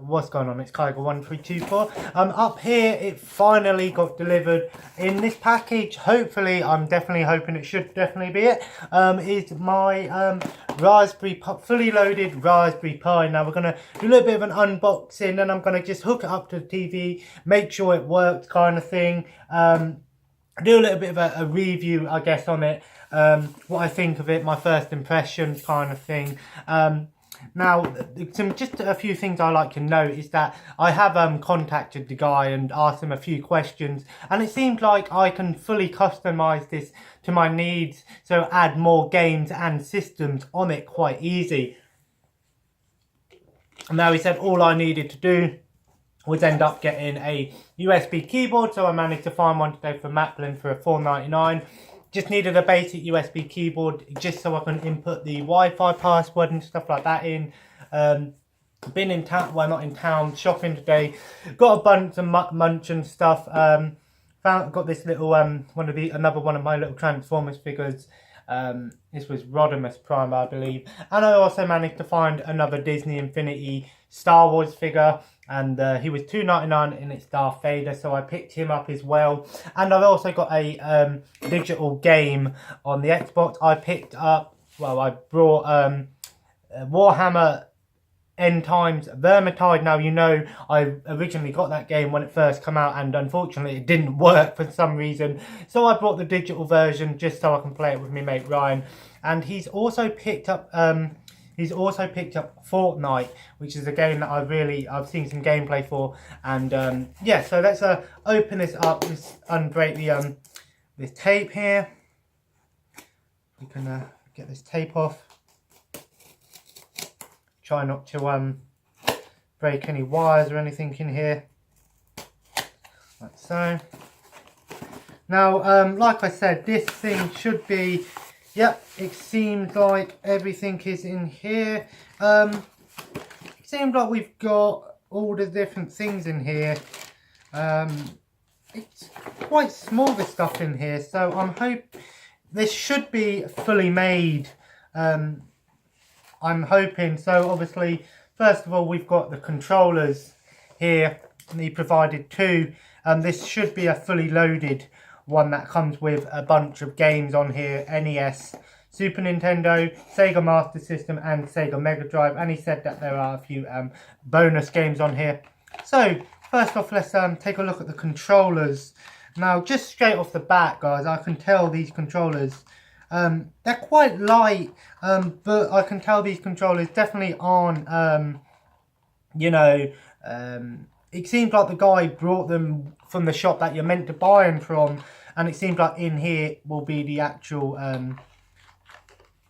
what's going on? It's Kyger1324. Up here, it finally got delivered in this package. Hopefully, I'm definitely hoping it should definitely be it. Is my fully loaded Raspberry Pi. Now we're gonna do a little bit of an unboxing, and I'm gonna just hook it up to the TV, make sure it works, kind of thing. Do a little bit of a review, I guess, on it. What I think of it, my first impressions, kind of thing. Now, just a few things I like to note is that I have contacted the guy and asked him a few questions, and it seems like I can fully customize this to my needs, so add more games and systems on it quite easy. Now, he said all I needed to do was end up getting a USB keyboard, so I managed to find one today from Maplin for $4.99. Just needed a basic USB keyboard just so I can input the Wi-Fi password and stuff like that in. Been in town, well, not in town, shopping today. Got a bunch of munch and stuff. Got this little another one of my little Transformers figures. This was Rodimus Prime, I believe. And I also managed to find another Disney Infinity Star Wars figure. And he was $2.99 and it's Darth Vader, so I picked him up as well. And I've also got a digital game on the Xbox. I brought Warhammer End Times Vermintide. Now, you know, I originally got that game when it first came out, and unfortunately it didn't work for some reason. So I brought the digital version just so I can play it with my mate Ryan. And he's also picked up Fortnite, which is a game that I've seen some gameplay for. And yeah, so let's open this up. Let's unbreak the this tape here. We can get this tape off. Try not to break any wires or anything in here, like so. Now, like I said, this thing should be. Yep, it seems like everything is in here. It seems like we've got all the different things in here. It's quite small, this stuff in here, so I'm hoping this should be fully made. I'm hoping. So obviously, first of all, we've got the controllers here, and he provided two. This should be a fully loaded one that comes with a bunch of games on here: NES, Super Nintendo, Sega Master System and Sega Mega Drive. And he said that there are a few bonus games on here. So first off, let's take a look at the controllers. Now, just straight off the bat, guys, I can tell these controllers, they're quite light, but I can tell these controllers definitely aren't, it seems like the guy brought them from the shop that you're meant to buy them from, and it seems like in here will be the actual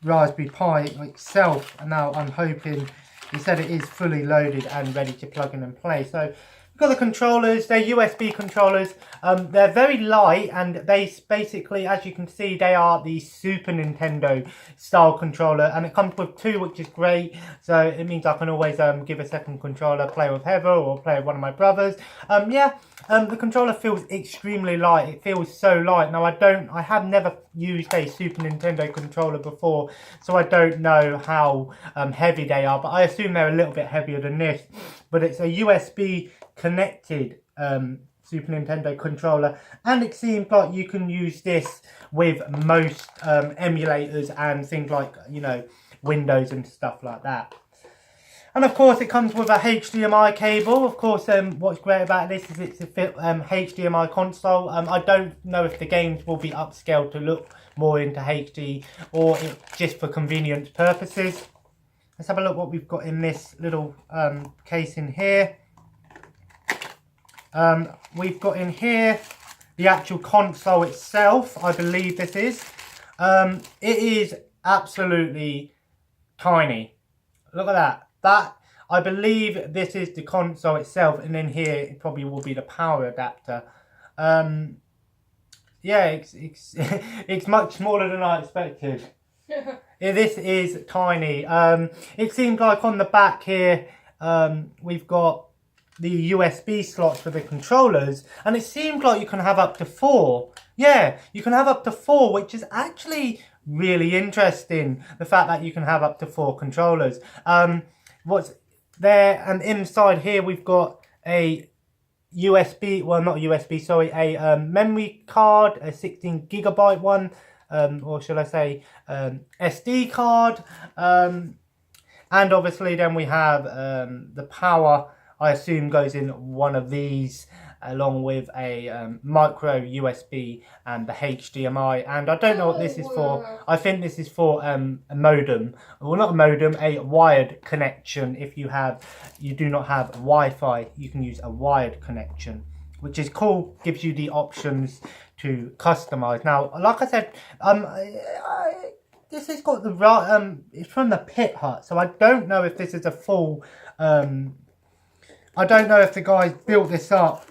Raspberry Pi itself. And now I'm hoping, he said it is fully loaded and ready to plug in and play. So we've got the controllers. They're USB controllers. They're very light, and they basically, as you can see, they are the Super Nintendo style controller, and it comes with two, which is great. So it means I can always give a second controller, play with Heather or play with one of my brothers. The controller feels extremely light. It feels so light. Now, I have never used a Super Nintendo controller before, so I don't know how heavy they are, but I assume they're a little bit heavier than this. But it's a USB connected Super Nintendo controller, and it seems like you can use this with most emulators and things like, you know, Windows and stuff like that. And of course, it comes with a HDMI cable. Of course, what's great about this is it's a HDMI console. I don't know if the games will be upscaled to look more into HD or just for convenience purposes. Let's have a look what we've got in this little case in here. We've got in here the actual console itself. I believe this is. It is absolutely tiny. Look at that. I believe this is the console itself, and then here it probably will be the power adapter. Yeah, it's much smaller than I expected. This is tiny. It seems like on the back here, we've got the USB slots for the controllers, and it seems like you can have up to 4. Yeah, you can have up to 4, which is actually really interesting. The fact that you can have up to 4 controllers. there, and inside here we've got a USB, well not USB, sorry, a memory card, a 16 gigabyte one, or should I say SD card, and obviously then we have the power, I assume goes in one of these, along with a micro USB and the HDMI, and I don't know what this is for. I think this is for a modem, well not a modem, a wired connection. If you do not have Wi-Fi, you can use a wired connection, which is cool, gives you the options to customize. Now, like I said, this has got the right, it's from the Pit Hut, so I don't know if this is a full, I don't know if the guys built this up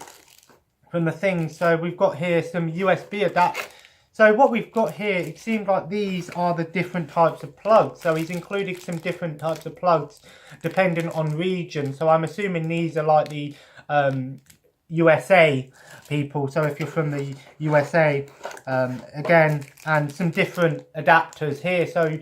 from the thing. So we've got here some USB adapters. So what we've got here, it seems like these are the different types of plugs. So he's included some different types of plugs depending on region. So I'm assuming these are like the USA people. So if you're from the USA, again, and some different adapters here. So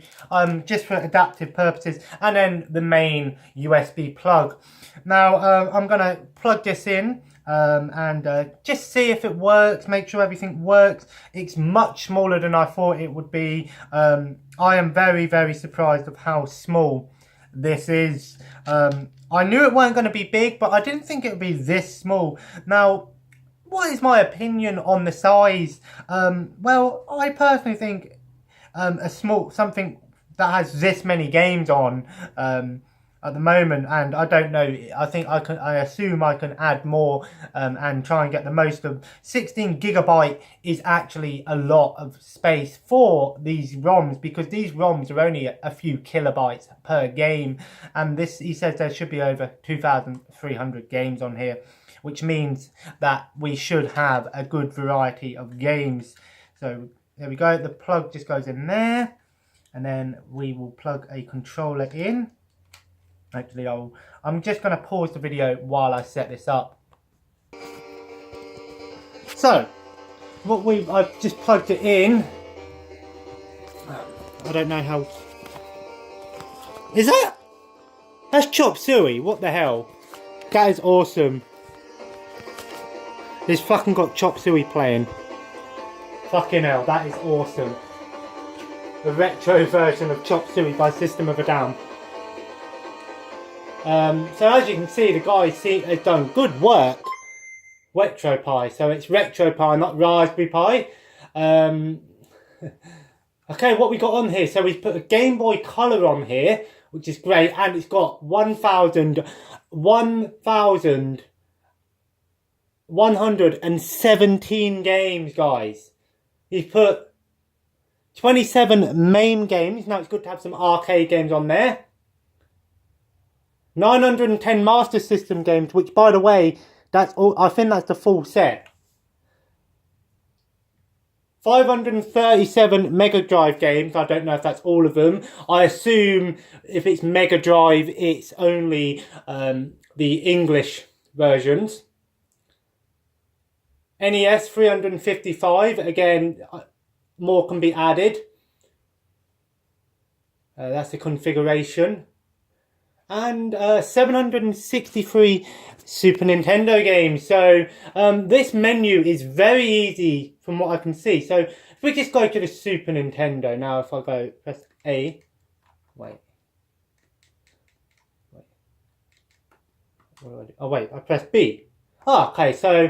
just for adaptive purposes, and then the main USB plug. Now I'm gonna plug this in and just see if it works, make sure everything works. It's much smaller than I thought it would be. I am very surprised of how small this is. I knew it weren't going to be big, but I didn't think it would be this small. Now, what is my opinion on the size? Well, I personally think something that has this many games on at the moment, and I don't know, I assume I can add more and try and get the most of 16 gigabyte is actually a lot of space for these ROMs, because these ROMs are only a few kilobytes per game, and this, he says there should be over 2,300 games on here, which means that we should have a good variety of games. So there we go, the plug just goes in there, and then we will plug a controller in. Actually, I'm just going to pause the video while I set this up. So, I've just plugged it in. I don't know how... Is that? That's Chop Suey, what the hell? That is awesome. This fucking got Chop Suey playing. Fucking hell, that is awesome. The retro version of Chop Suey by System of a Down. So as you can see, the guy has done good work. Retropie, so it's Retropie, not Raspberry Pi. Okay, what we got on here? So we've put a Game Boy Color on here, which is great, and it's got 1,117 games, guys. He's put 27 main games. Now it's good to have some arcade games on there. 910 Master System games, which, by the way, that's all. I think that's the full set. 537 Mega Drive games. I don't know if that's all of them. I assume if it's Mega Drive, it's only the English versions. NES 355. Again, more can be added. That's the configuration. And 763 Super Nintendo games. So this menu is very easy from what I can see. So if we just go to the Super Nintendo now, if I go press A, what do I do? Oh wait, I press B. Oh, okay, so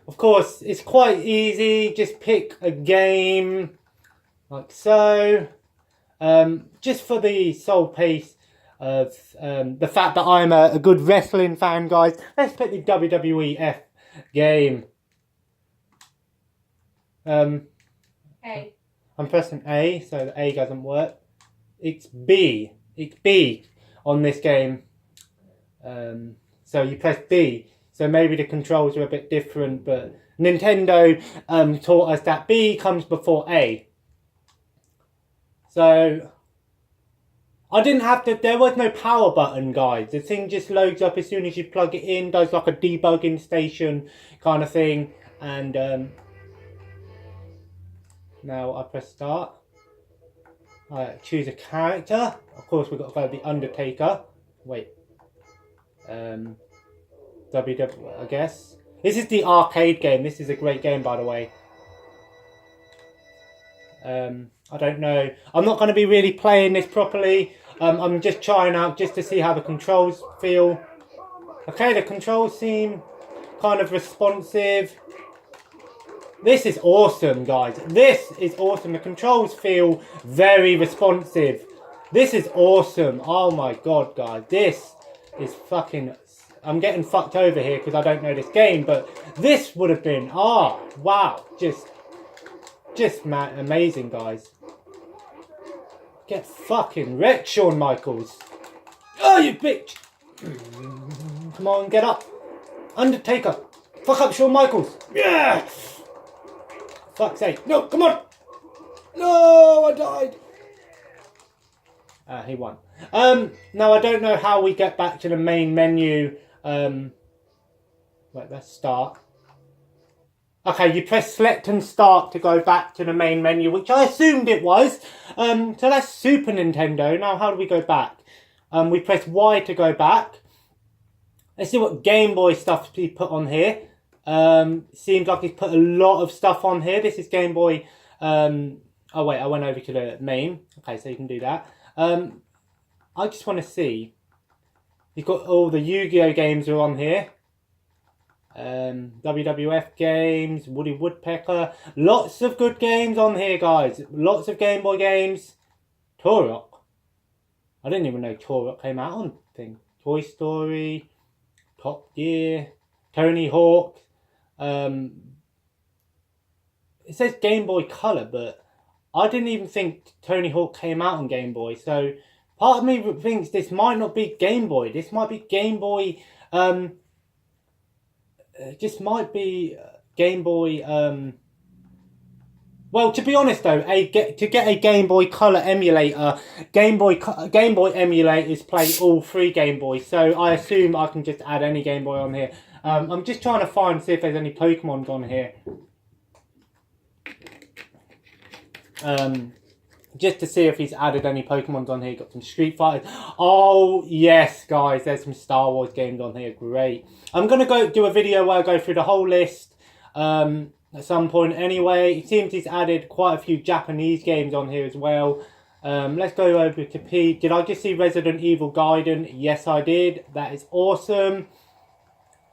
of course it's quite easy. Just pick a game like so. Just for the sole pace of the fact that I'm a good wrestling fan, guys, let's pick the WWEF game. A. I'm pressing A, so the A doesn't work. It's B. It's B on this game. So you press B. So maybe the controls are a bit different, but Nintendo taught us that B comes before A. So I didn't have to, there was no power button, guys. The thing just loads up as soon as you plug it in, does like a debugging station kind of thing. And now I press start. I choose a character. Of course, we've got to go to the Undertaker. Wait. WW, I guess. This is the arcade game. This is a great game, by the way. I don't know. I'm not going to be really playing this properly. I'm just trying out just to see how the controls feel. Okay, the controls seem kind of responsive. This is awesome, guys. This is awesome. The controls feel very responsive. This is awesome. Oh my god, guys. This is fucking... I'm getting fucked over here because I don't know this game, but this would have been... Oh, wow. Just amazing, guys. Get fucking wrecked, Shawn Michaels. Oh, you bitch. Come on, get up. Undertaker. Fuck up Shawn Michaels. Yeah. Fuck's sake. No, come on. No, I died. He won. Now I don't know how we get back to the main menu. Wait, let's start. Okay, you press select and start to go back to the main menu, which I assumed it was. So that's Super Nintendo. Now how do we go back? We press Y to go back. Let's see what Game Boy stuff he put on here. Seems like he's put a lot of stuff on here. This is Game Boy. Oh wait, I went over to the main. Okay, so you can do that. I just want to see. You've got all the Yu-Gi-Oh games are on here. WWF games, Woody Woodpecker. Lots of good games on here, guys. Lots of Game Boy games. Turok. I didn't even know Turok came out on thing. Toy Story. Top Gear. Tony Hawk. It says Game Boy Color, but I didn't even think Tony Hawk came out on Game Boy. So part of me thinks this might not be Game Boy. This might be Game Boy. Just might be Game Boy. Well, to be honest though, to get a Game Boy Color emulator, Game Boy emulators play all three Game Boys. So I assume I can just add any Game Boy on here. I'm just trying to see if there's any Pokemons on here. Just to see if he's added any Pokemons on here. Got some Street Fighters. Oh, yes, guys. There's some Star Wars games on here. Great. I'm going to go do a video where I go through the whole list at some point anyway. It seems he's added quite a few Japanese games on here as well. Let's go over to P. Did I just see Resident Evil Gaiden? Yes, I did. That is awesome.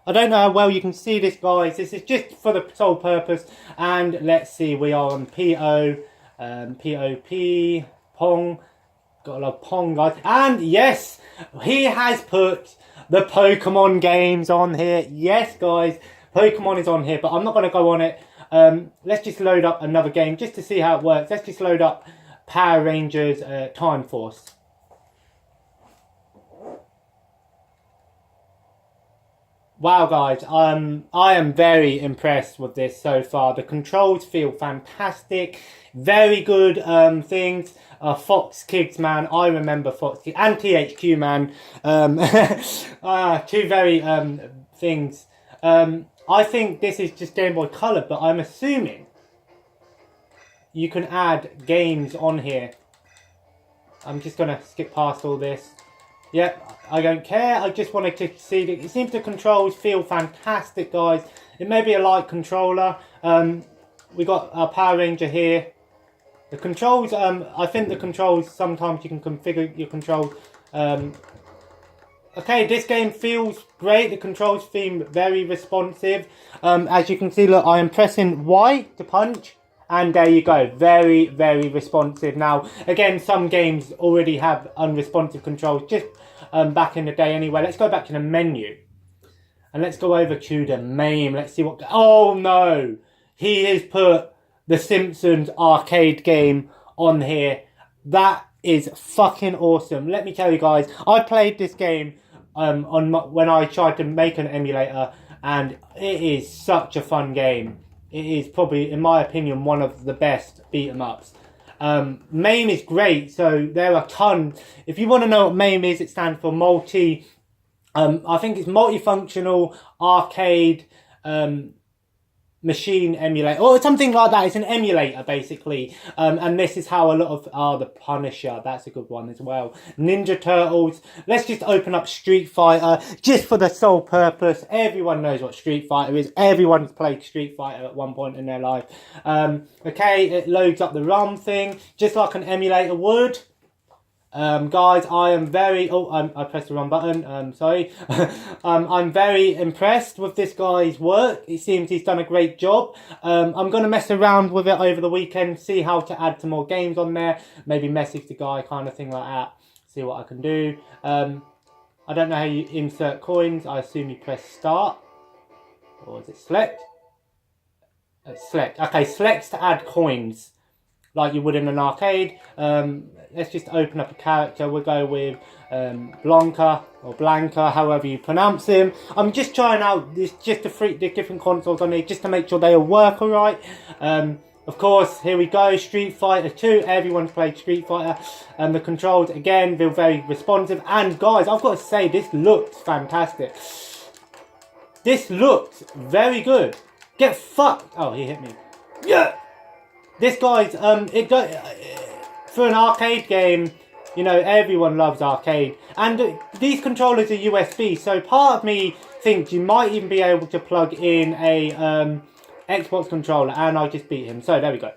I don't know how well you can see this, guys. This is just for the sole purpose. And let's see. We are on PO. POP, Pong, got a lot of Pong, guys, and yes, he has put the Pokemon games on here. Yes, guys, Pokemon is on here, but I'm not going to go on it. Let's just load up another game just to see how it works. Let's just load up Power Rangers Time Force. Wow, guys, I am very impressed with this so far. The controls feel fantastic. Very good things. Fox Kids, man. I remember Fox Kids. And THQ, man. Two very things. I think this is just Game Boy Color, but I'm assuming you can add games on here. I'm just going to skip past all this. Yep, I don't care. I just wanted to see that it seems the controls feel fantastic, guys. It may be a light controller. We got our Power Ranger here. The controls, I think the controls, sometimes you can configure your controls. Okay, this game feels great. The controls seem very responsive. As you can see, look, I am pressing Y to punch. And there you go, very, very responsive. Now, again, some games already have unresponsive controls, just back in the day anyway. Let's go back to the menu. And let's go over to the main. Let's see what... Oh, no! He has put the Simpsons Arcade game on here. That is fucking awesome. Let me tell you guys, I played this game when I tried to make an emulator. And it is such a fun game. It is probably, in my opinion, one of the best beat-em-ups. MAME is great, so there are tons. If you want to know what MAME is, it stands for multi... I think it's multifunctional arcade machine emulator or something like that. It's an emulator basically, and this is how a lot of the Punisher, that's a good one as well, Ninja Turtles. Let's just open up Street Fighter just for the sole purpose. Everyone knows what Street Fighter is. Everyone's played Street Fighter at one point in their life. Okay, it loads up the ROM thing just like an emulator would. Guys, I am very... Oh, I pressed the wrong button. Sorry. I'm very impressed with this guy's work. It seems he's done a great job. I'm going to mess around with it over the weekend, see how to add some more games on there. Maybe message the guy, kind of thing like that. See what I can do. I don't know how you insert coins. I assume you press start. Or is it select? Select. Okay, select's to add coins, like you would in an arcade. Let's just open up a character. We'll go with Blanca or Blanca, however you pronounce him. I'm just trying out the different consoles on here just to make sure they all work alright. Of course, here we go, Street Fighter 2. Everyone's played Street Fighter. The controls, again, feel very responsive. And guys, I've got to say, this looked fantastic. This looked very good. Get fucked. Oh, he hit me. Yeah. This guy's, for an arcade game, you know, everyone loves arcade. And these controllers are USB, so part of me thinks you might even be able to plug in a Xbox controller, and I just beat him. So there we go.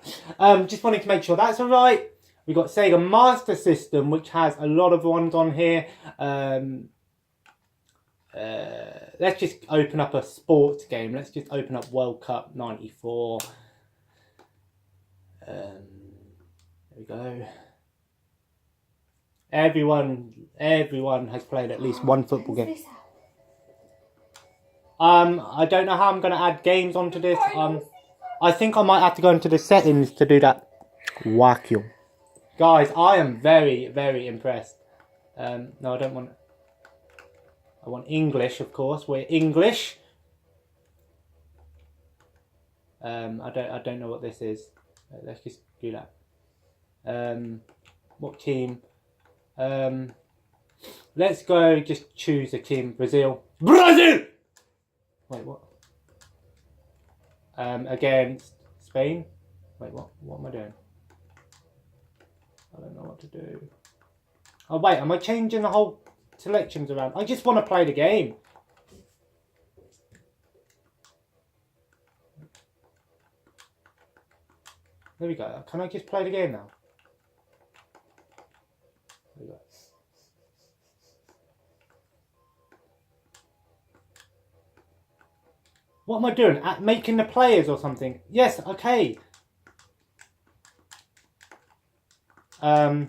Just wanted to make sure that's alright. We've got Sega Master System, which has a lot of ones on here. Let's just open up a sports game. Let's just open up World Cup 94. There we go. Everyone has played at least one football game. I don't know how I'm going to add games onto this. I think I might have to go into the settings to do that. Vacuum. Guys, I am very, very impressed. No, I don't want... I want English, of course. We're English. I don't know what this is. Let's just do that. What team? Let's go. Just choose a team. Brazil. Brazil. Wait, what? Against Spain. Wait, what? What am I doing? I don't know what to do. Oh wait, am I changing the whole selections around? I just want to play the game. There we go. Can I just play the game now? There we go. What am I doing? Making the players or something? Yes, okay. I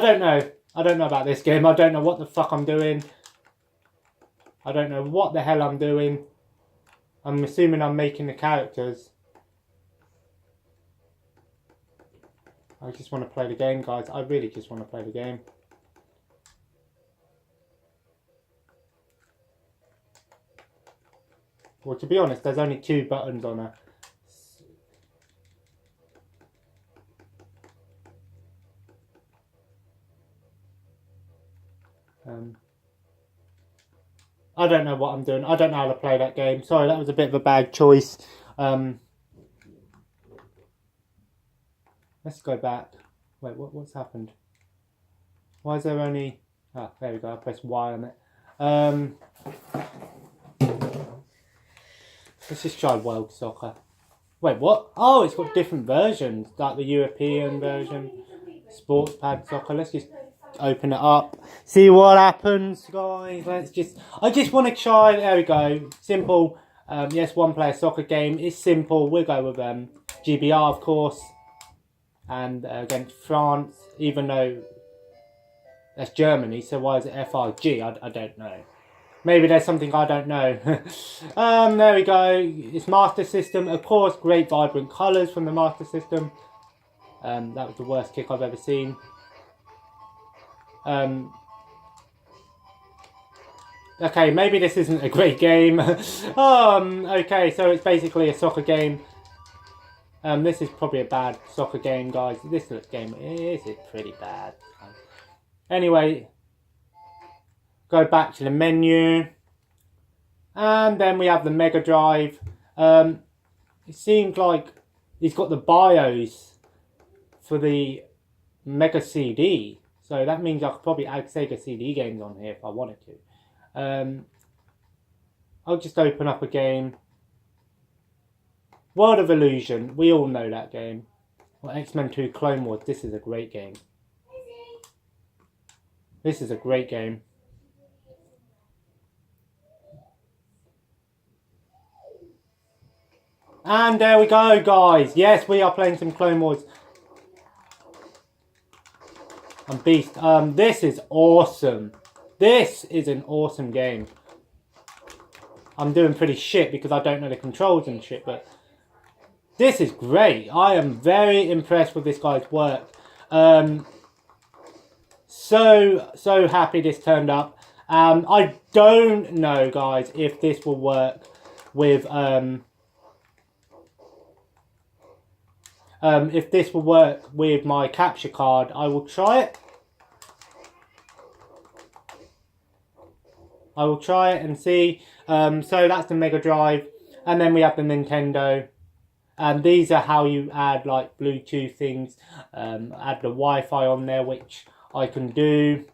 don't know. I don't know about this game. I don't know what the fuck I'm doing. I don't know what the hell I'm doing. I'm assuming I'm making the characters. I just want to play the game, guys. I really just want to play the game. Well, to be honest, there's only 2 buttons on her. I don't know what I'm doing. I don't know how to play that game. Sorry, that was a bit of a bad choice. Let's go back. Wait, what's happened? Why is there only... Ah, there we go. I pressed Y on it. Let's just try World Soccer. Wait, what? Oh, it's got different versions. Like the European version. Sports Pad Soccer. Let's just open it up. See what happens, guys. I just want to try. There we go. Simple. Yes, one-player soccer game. It's simple. We'll go with GBR, of course. And against France, even though that's Germany, so why is it FRG? I don't know. Maybe there's something I don't know. There we go. It's Master System. Of course, great vibrant colours from the Master System. That was the worst kick I've ever seen. Okay, maybe this isn't a great game. Okay, so it's basically a soccer game. This is probably a bad soccer game, guys. This game is pretty bad. Anyway, go back to the menu. And then we have the Mega Drive. it seems like he's got the BIOS for the Mega CD. So that means I could probably add Sega CD games on here if I wanted to. I'll just open up a game. World of Illusion. We all know that game. Or X-Men 2 Clone Wars. This is a great game. This is a great game. And there we go, guys. Yes, we are playing some Clone Wars. And Beast. This is awesome. This is an awesome game. I'm doing pretty shit because I don't know the controls and shit, but this is great. I am very impressed with this guy's work. So happy this turned up. I don't know, guys, if this will work with if this will work with my capture card. I will try it. I will try it and see. So that's the Mega Drive. And then we have the Nintendo. And these are how you add like Bluetooth things. Add the Wi-Fi on there, which I can do.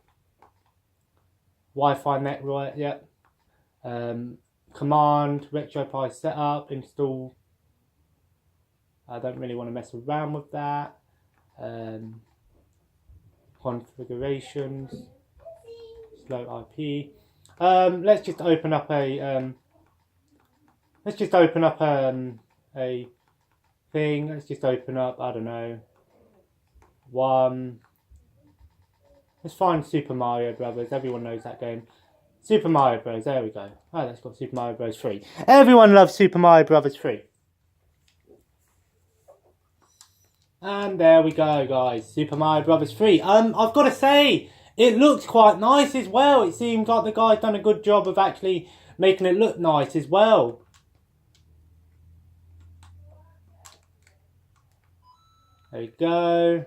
Wi-Fi network, yeah. Command, Retropie setup, install. I don't really want to mess around with that. Configurations, slow IP. Let's just open up a a thing. Let's just open up, I don't know, one. Let's find Super Mario Brothers. Everyone knows that game. Super Mario Bros. There we go. Oh, that's got Super Mario Bros. 3. Everyone loves Super Mario Brothers 3. And there we go, guys. Super Mario Brothers 3. I've got to say, it looks quite nice as well. It seems like the guy's done a good job of actually making it look nice as well. There we go.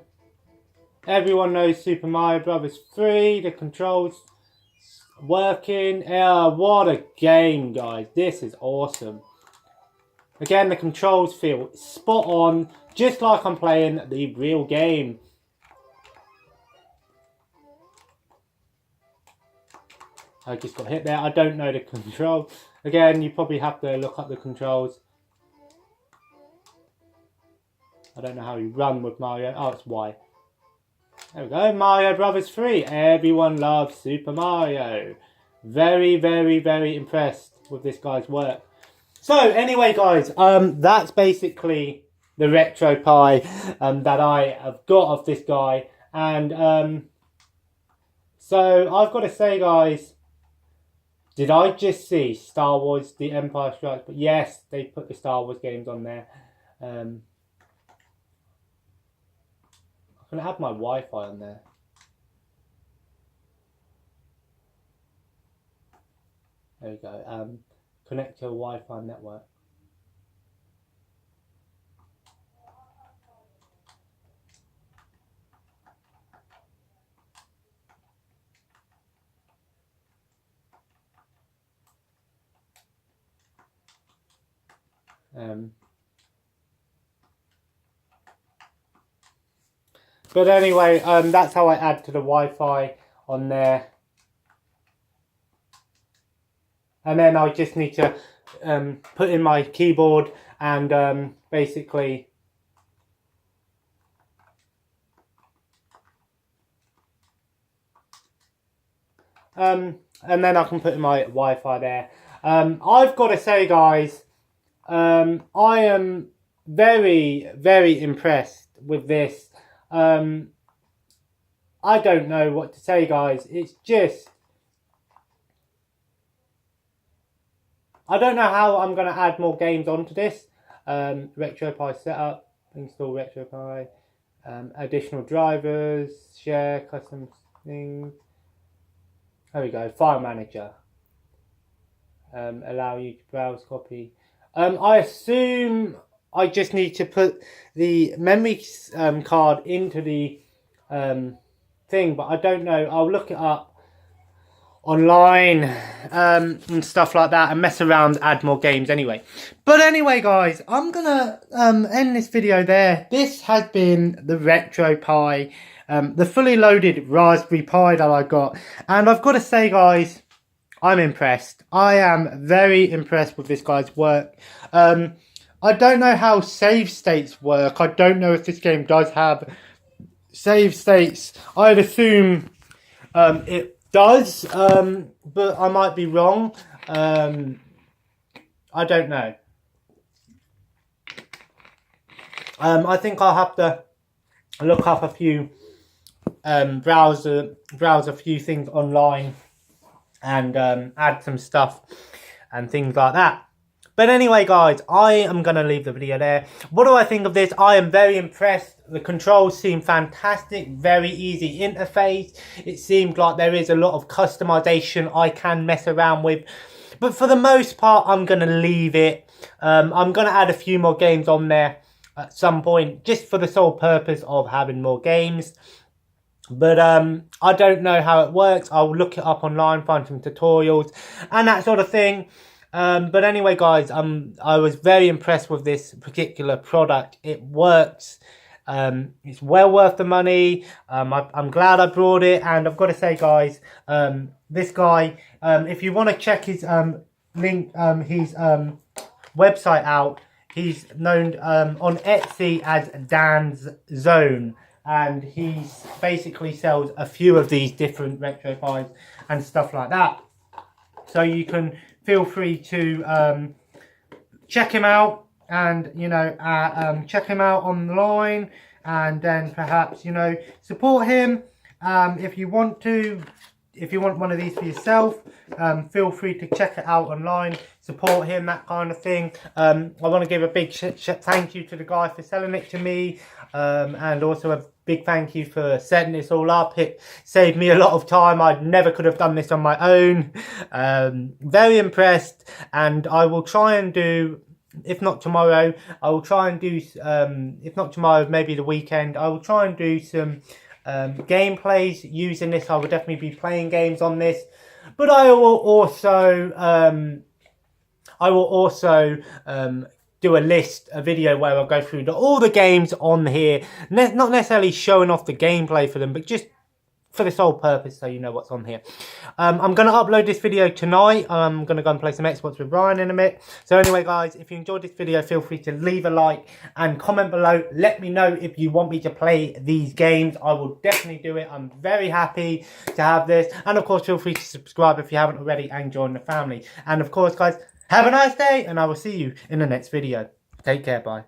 Everyone knows Super Mario Brothers 3. The controls working. What a game, guys. This is awesome. Again, the controls feel spot on, just like I'm playing the real game. I just got hit there. I don't know the control. Again, you probably have to look up the controls. I don't know how you run with Mario. Oh, it's Y. There we go. Mario Brothers 3. Everyone loves Super Mario. Very, very, very impressed with this guy's work. So, anyway, guys, that's basically the Retropie that I have got of this guy. And so, I've got to say, guys, did I just see Star Wars The Empire Strikes? But yes, they put the Star Wars games on there. I'm going to have my Wi-Fi on there. There we go. Connect to a Wi-Fi network. But anyway, that's how I add to the Wi-Fi on there. And then I just need to put in my keyboard and basically and then I can put in my Wi-Fi there. I've got to say, guys, I am very, very impressed with this. I don't know what to say, guys. It's just, I don't know how I'm going to add more games onto this. Retropie setup, install Retropie, additional drivers, share, custom things. There we go, file manager. Allow you to browse, copy. I assume I just need to put the memory card into the thing, but I don't know. I'll look it up online and stuff like that, and mess around, add more games anyway. But anyway, guys, I'm gonna end this video there. This has been the Retropie, the fully loaded Raspberry Pi that I got, and I've got to say, guys, I'm impressed. I am very impressed with this guy's work. I don't know how save states work. I don't know if this game does have save states. I'd assume it does, but I might be wrong. I don't know. I think I'll have to look up a few browse a few things online and add some stuff and things like that. But anyway, guys, I am going to leave the video there. What do I think of this? I am very impressed. The controls seem fantastic. Very easy interface. It seemed like there is a lot of customization I can mess around with. But for the most part, I'm going to leave it. I'm going to add a few more games on there at some point, just for the sole purpose of having more games. But I don't know how it works. I'll look it up online, find some tutorials and that sort of thing. But anyway, guys, I was very impressed with this particular product. It works. It's well worth the money. I'm glad I brought it, and I've got to say, guys, this guy, if you want to check his link, his website out, he's known on Etsy as Dan's Zone, and he's basically sells a few of these different Retropie and stuff like that. So you can feel free to check him out, and check him out online, and then perhaps support him if you want to. If you want one of these for yourself, feel free to check it out online, support him, that kind of thing. I want to give a big thank you to the guy for selling it to me, and also a big thank you for setting this all up. It saved me a lot of time. I never could have done this on my own. Very impressed, and I will try and do, if not tomorrow, I will try and do, if not tomorrow, maybe the weekend, I will try and do some gameplays using this. I will definitely be playing games on this, but I will also do a video where I'll go through all the games on here, not necessarily showing off the gameplay for them, but just for the sole purpose so you know what's on here. I'm going to upload this video tonight. I'm going to go and play some Xbox with Brian in a minute. So anyway, guys, if you enjoyed this video, feel free to leave a like and comment below. Let me know if you want me to play these games. I will definitely do it. I'm very happy to have this. And of course, feel free to subscribe if you haven't already and join the family. And of course, guys, have a nice day, and I will see you in the next video. Take care, bye.